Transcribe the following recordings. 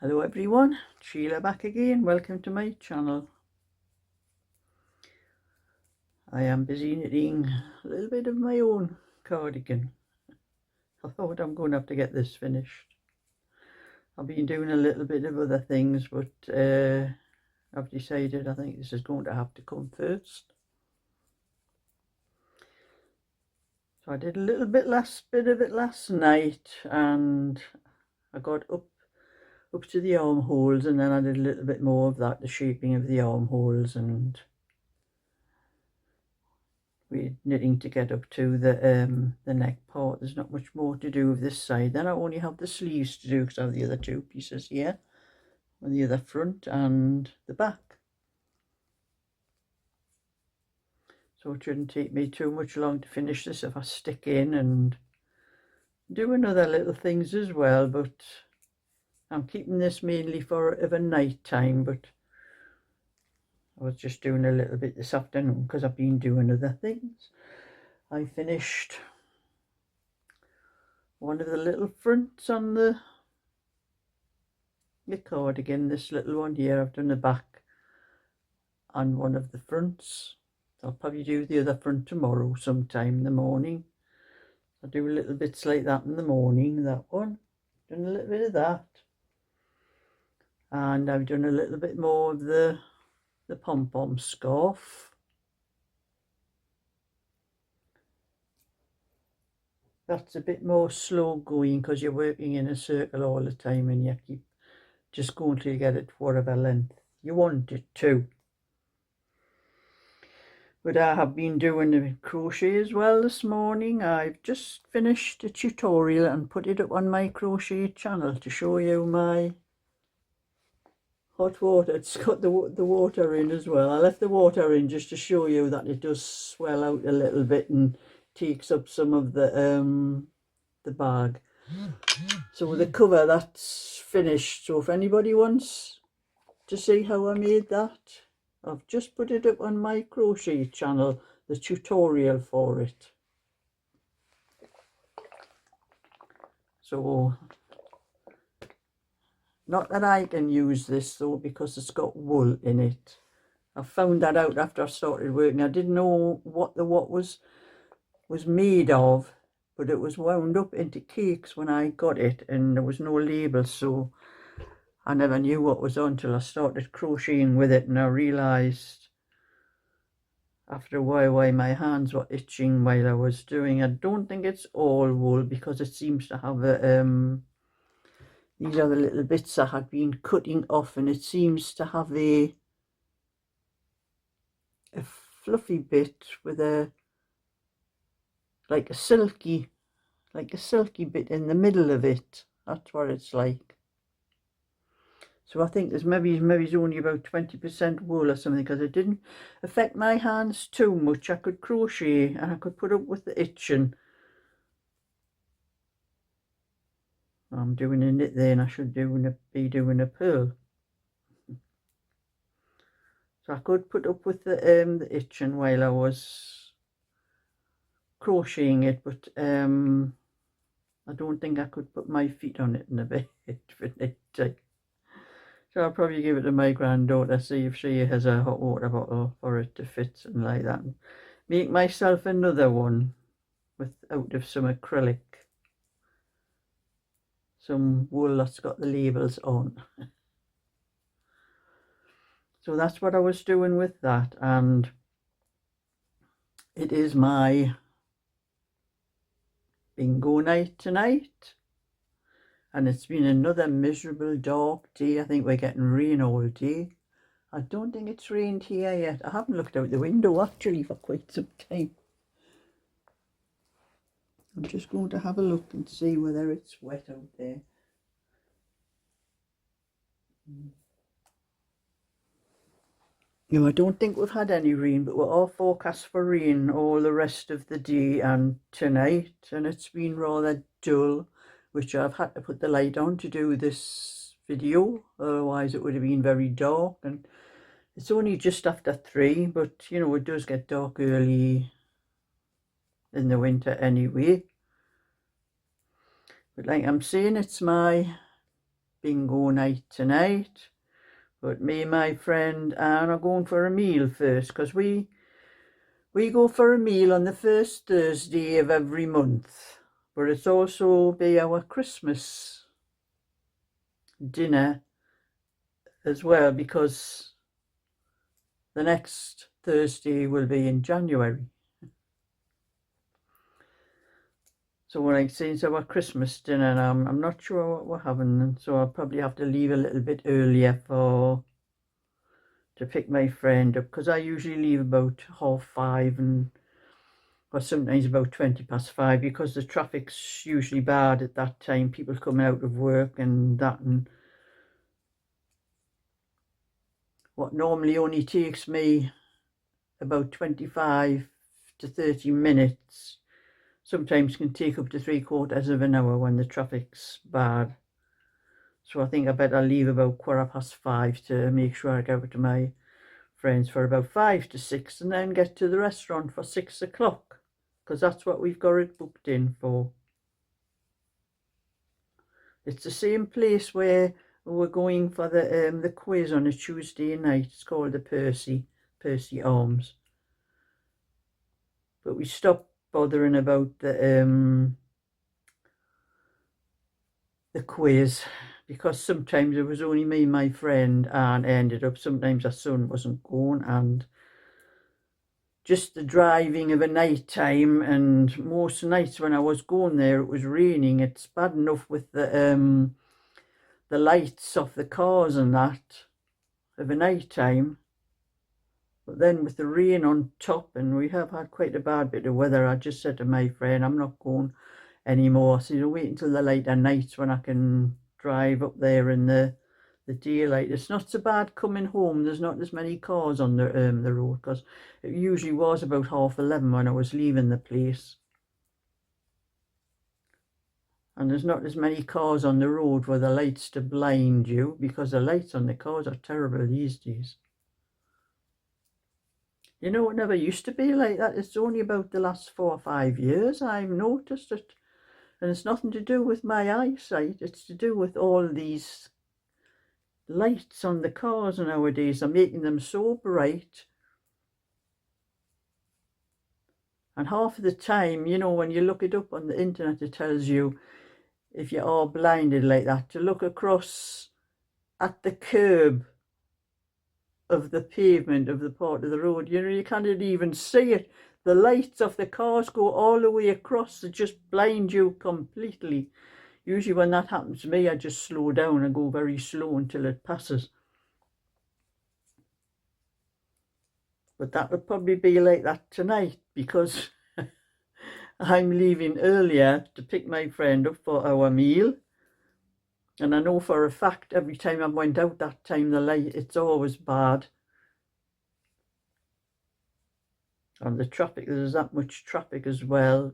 Hello everyone, Sheila back again. Welcome to my channel. I am busy knitting a little bit of my own cardigan. I thought I'm going to have to get this finished. I've been doing a little bit of other things, but I've decided I think this is going to have to come first. So I did a little bit of it last night, and I got up to the armholes, and then I did a little bit more of that, the shaping of the armholes, and we're knitting to get up to the neck part. There's not much more to do with this side. Then I only have the sleeves to do because I have the other two pieces here, on the other front and the back. So it shouldn't take me too much long to finish this if I stick in and doing other little things as well, but I'm keeping this mainly for a night time. But I was just doing a little bit this afternoon because I've been doing other things. I finished one of the little fronts on the cardigan, this little one here. I've done the back and one of the fronts. I'll probably do the other front tomorrow sometime in the morning. I'll do little bits like that in the morning. That one, done a little bit of that, and I've done a little bit more of the pom-pom scarf. That's a bit more slow going because you're working in a circle all the time and you keep just going till you get it whatever length you want it to. But I have been doing the crochet as well this morning. I've just finished a tutorial and put it up on my crochet channel to show you my hot water. It's got the water in as well. I left the water in just to show you that it does swell out a little bit and takes up some of the bag. So the cover, that's finished. So if anybody wants to see how I made that, I've just put it up on my crochet channel, the tutorial for it. So, not that I can use this though, because it's got wool in it. I found that out after I started working. I didn't know what was made of, but it was wound up into cakes when I got it, and there was no label, so I never knew what was on till I started crocheting with it, and I realised after a while why my hands were itching while I was doing. I don't think it's all wool because it seems to have these are the little bits I had been cutting off, and it seems to have a fluffy bit with like a silky bit in the middle of it. That's what it's like. So I think there's maybe it's only about 20% wool or something, because it didn't affect my hands too much. I could crochet and I could put up with the itching. I'm doing a knit there, and I should be doing a purl. So I could put up with the itching while I was crocheting it, but I don't think I could put my feet on it in a bit for knit time. So I'll probably give it to my granddaughter, see if she has a hot water bottle for it to fit, and like that. Make myself another one out of some acrylic, some wool that's got the labels on. So that's what I was doing with that, and it is my bingo night tonight. And it's been another miserable dark day. I think we're getting rain all day. I don't think it's rained here yet. I haven't looked out the window actually for quite some time. I'm just going to have a look and see whether it's wet out there. No, I don't think we've had any rain, but we're all forecast for rain all the rest of the day and tonight. And it's been rather dull, which I've had to put the light on to do this video, otherwise it would have been very dark. And it's only just after 3, but you know, it does get dark early in the winter anyway. But like I'm saying, it's my bingo night tonight. But me and my friend Anne are going for a meal first, because we go for a meal on the first Thursday of every month. But it's also be our Christmas dinner as well, because the next Thursday will be in January. So like since our Christmas dinner, I'm not sure what we're having, and so I'll probably have to leave a little bit earlier to pick my friend up, because I usually leave about 5:30 or sometimes about 5:20, because the traffic's usually bad at that time, people coming out of work and that, and what normally only takes me about 25 to 30 minutes sometimes can take up to 3/4 of an hour when the traffic's bad. So I think I better leave about 5:15 to make sure I get to my friends for about 5 to 6, and then get to the restaurant for 6 o'clock, because that's what we've got it booked in for. It's the same place where we're going for the quiz on a Tuesday night. It's called the Percy Arms. But we stopped bothering about the quiz, because sometimes it was only me and my friend, and ended up sometimes our son wasn't going, and just the driving of a night time, and most nights when I was going there it was raining. It's bad enough with the lights off the cars and that of a night time, but then with the rain on top, and we have had quite a bad bit of weather, I just said to my friend, I'm not going anymore. So you wait until the later nights when I can drive up there in the daylight. It's not so bad coming home. There's not as many cars on the road, because it usually was about 11:30 when I was leaving the place. And there's not as many cars on the road for the lights to blind you, because the lights on the cars are terrible these days. You know, it never used to be like that. It's only about the last 4 or 5 years I've noticed it. And it's nothing to do with my eyesight. It's to do with all these lights on the cars nowadays are making them so bright. And half of the time, you know, when you look it up on the internet, it tells you, if you are blinded like that, to look across at the curb of the pavement of the part of the road. You know, you can't even see it. The lights of the cars go all the way across to just blind you completely. Usually when that happens to me, I just slow down and go very slow until it passes. But that would probably be like that tonight, because I'm leaving earlier to pick my friend up for our meal. And I know for a fact every time I went out that time, the light, it's always bad. And the traffic, there's that much traffic as well.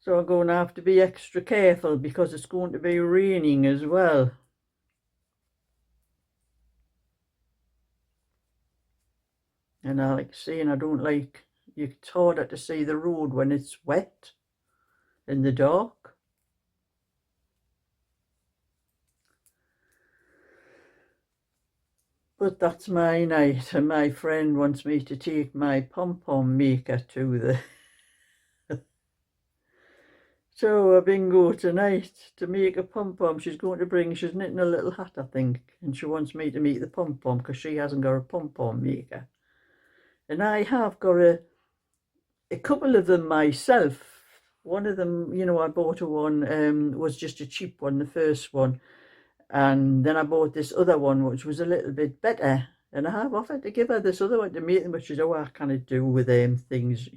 So I'm going to have to be extra careful, because it's going to be raining as well. And I like saying, I don't like, it's harder to see the road when it's wet in the dark. But that's my night, and my friend wants me to take my pom-pom maker to a bingo tonight to make a pom-pom. She's knitting a little hat, I think, and she wants me to make the pom-pom because she hasn't got a pom-pom maker. And I have got a couple of them myself. One of them, you know, I bought one, was just a cheap one, the first one. And then I bought this other one, which was a little bit better. And I have offered to give her this other one to make them, but she said, oh, I can't do with them things.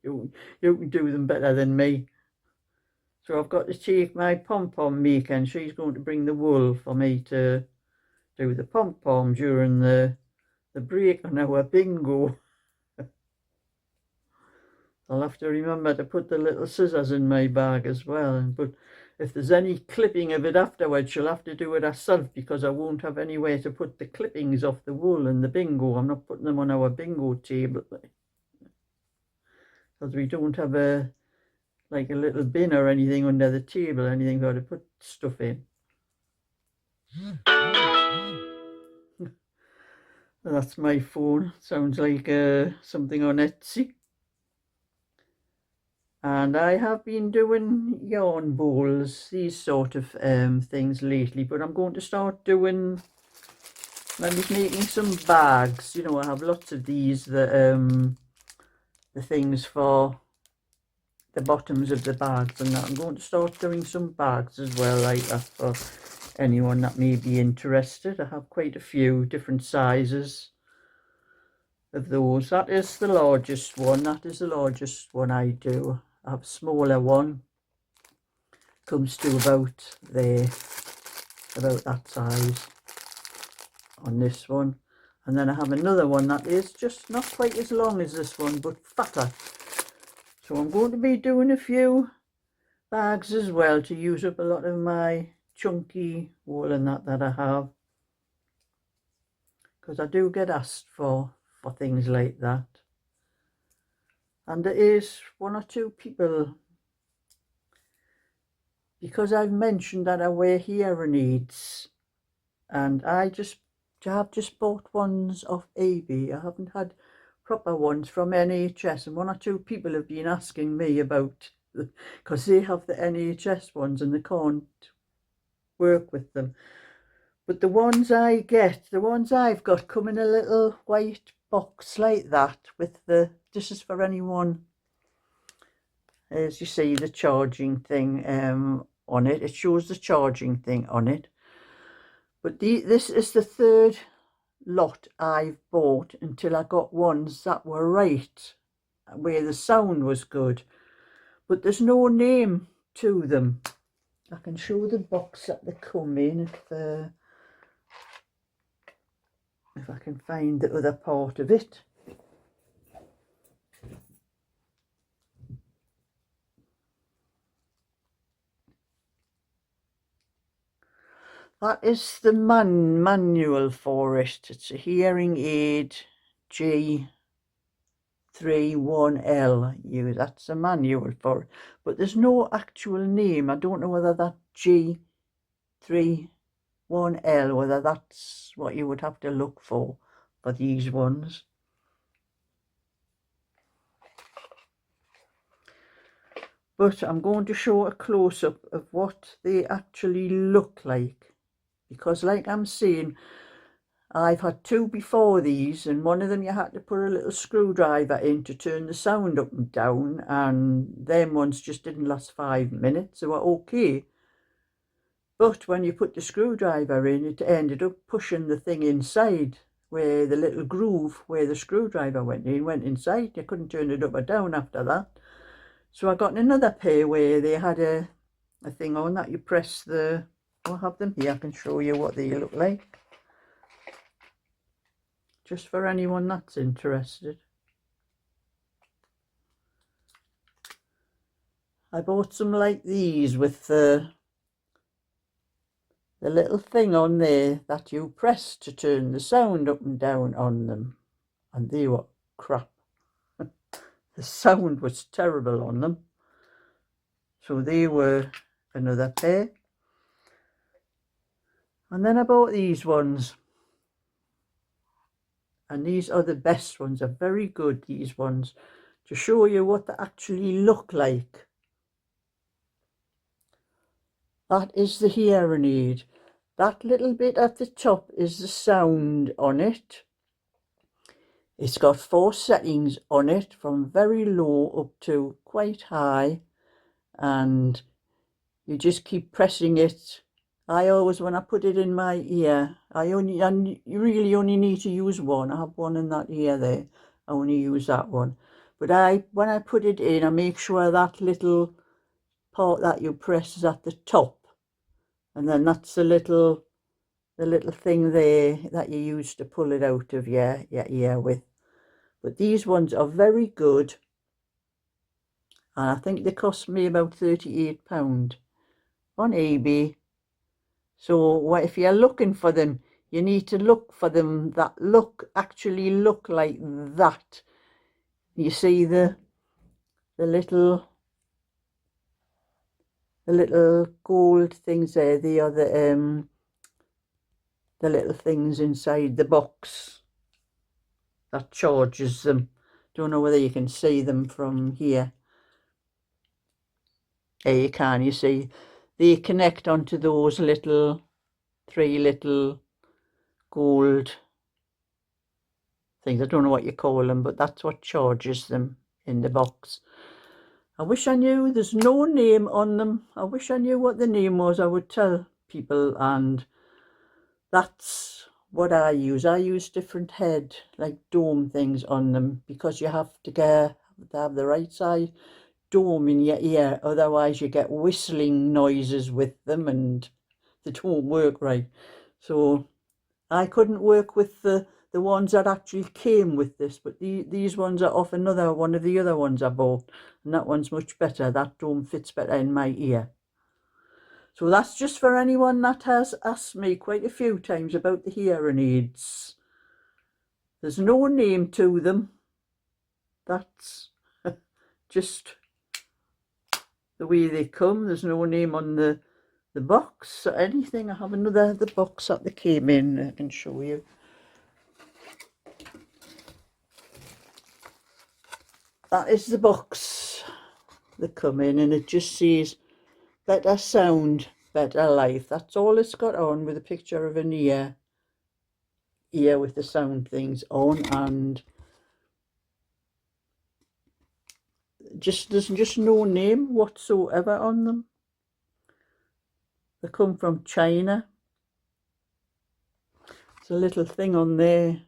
You can do them better than me. So I've got to take my pom-pom maker, and she's going to bring the wool for me to do the pom-pom during the break on our bingo. I'll have to remember to put the little scissors in my bag as well. But if there's any clipping of it afterwards, she'll have to do it herself, because I won't have anywhere to put the clippings off the wool in the bingo. I'm not putting them on our bingo table, because we don't have like a little bin or anything under the table, anything for to put stuff in. That's my phone. Sounds like something on Etsy. And I have been doing yarn bowls, these sort of things lately, but I'm going to start doing, I'm just making some bags. You know, I have lots of these, the things for the bottoms of the bags and that. I'm going to start doing some bags as well like that for anyone that may be interested. I have quite a few different sizes of those. That is the largest one. That is the largest one I do. I have a smaller one. Comes to about there, about that size on this one. And then I have another one that is just not quite as long as this one, but fatter. So I'm going to be doing a few bags as well to use up a lot of my chunky wool and that I have. Because I do get asked for things like that. And there is one or two people, because I've mentioned that I wear hearing aids, and I have just bought ones off eBay. I haven't had proper ones from NHS, and one or two people have been asking me about, because they have the NHS ones and they can't work with them. But the ones I get, the ones I've got, come in a little white box like that with the, this is for anyone, as you see, the charging thing on it. It shows the charging thing on it. But this is the third lot I've bought until I got ones that were right, where the sound was good. But there's no name to them. I can show the box that they come in if I can find the other part of it. That is the manual for it. It's a hearing aid G31L. That's a manual for it. But there's no actual name. I don't know whether that G31L, whether that's what you would have to look for these ones. But I'm going to show a close-up of what they actually look like. Because like I'm saying, I've had two before these, and one of them you had to put a little screwdriver in to turn the sound up and down, and them ones just didn't last 5 minutes. They were okay. But when you put the screwdriver in, it ended up pushing the thing inside, where the little groove where the screwdriver went inside. You couldn't turn it up or down after that. So I got another pair where they had a thing on that you press the, I'll have them here, I can show you what they look like. Just for anyone that's interested. I bought some like these with the little thing on there that you press to turn the sound up and down on them. And they were crap. The sound was terrible on them. So they were another pair. And then I bought these ones. And these are the best ones. They're very good, these ones, to show you what they actually look like. That is the hearing aid. That little bit at the top is the sound on it. It's got 4 settings on it, from very low up to quite high, and you just keep pressing it. I always, when I put it in my ear, you really only need to use one. I have one in that ear there. I only use that one. But when I put it in, I make sure that little part that you press is at the top, and then that's the little thing there that you use to pull it out of your ear with. But these ones are very good, and I think they cost me about £38 on eBay. So if you're looking for them, you need to look for them that actually look like that. You see the little The little gold things there, they are the little things inside the box that charges them. Don't know whether you can see them from here. There you can, you see. They connect onto those little, 3 little gold things. I don't know what you call them, but that's what charges them in the box. I wish I knew. There's no name on them. I wish I knew what the name was. I would tell people, and that's what I use. I use different head, like dome things on them, because you have to have the right size dome in your ear. Otherwise you get whistling noises with them and they don't work right. So I couldn't work with the ones that actually came with this, but these ones are off another one of the other ones I bought, and that one's much better. That dome fits better in my ear. So that's just for anyone that has asked me quite a few times about the hearing aids. There's no name to them. That's just the way they come. There's no name on the box or anything. I have the box that they came in. I can show you. That is the box they come in, and it just says better sound, better life. That's all it's got on, with a picture of an ear with the sound things on, and there's just no name whatsoever on them. They come from China. There's a little thing on there.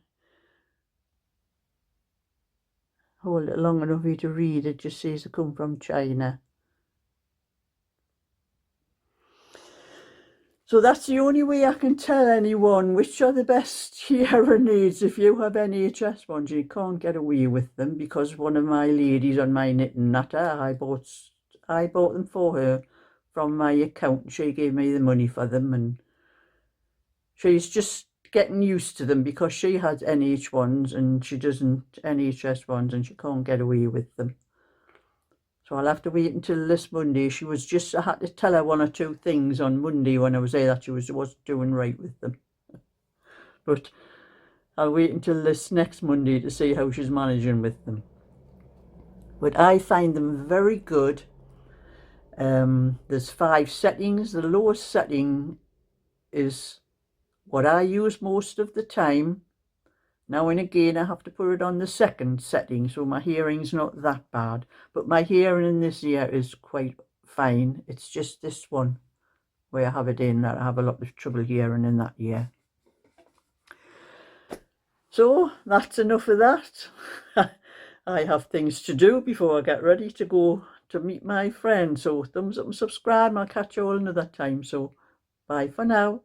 Hold it long enough for you to read. It just says they come from China. So that's the only way I can tell anyone which are the best hearing aids. If you have NHS ones, you can't get away with them, because one of my ladies on my knitting natter, I bought them for her from my account. She gave me the money for them, and she's just getting used to them because she has NH ones and she doesn't NHS ones, and she can't get away with them. So I'll have to wait until this Monday. I had to tell her 1 or 2 things on Monday when I was there that she wasn't doing right with them. But I'll wait until this next Monday to see how she's managing with them. But I find them very good. There's 5 settings. The lowest setting is what I use most of the time. Now and again I have to put it on the 2nd setting, so my hearing's not that bad. But my hearing in this ear is quite fine. It's just this one where I have it in that I have a lot of trouble hearing in that ear. So that's enough of that. I have things to do before I get ready to go to meet my friend. So thumbs up and subscribe, and I'll catch you all another time. So bye for now.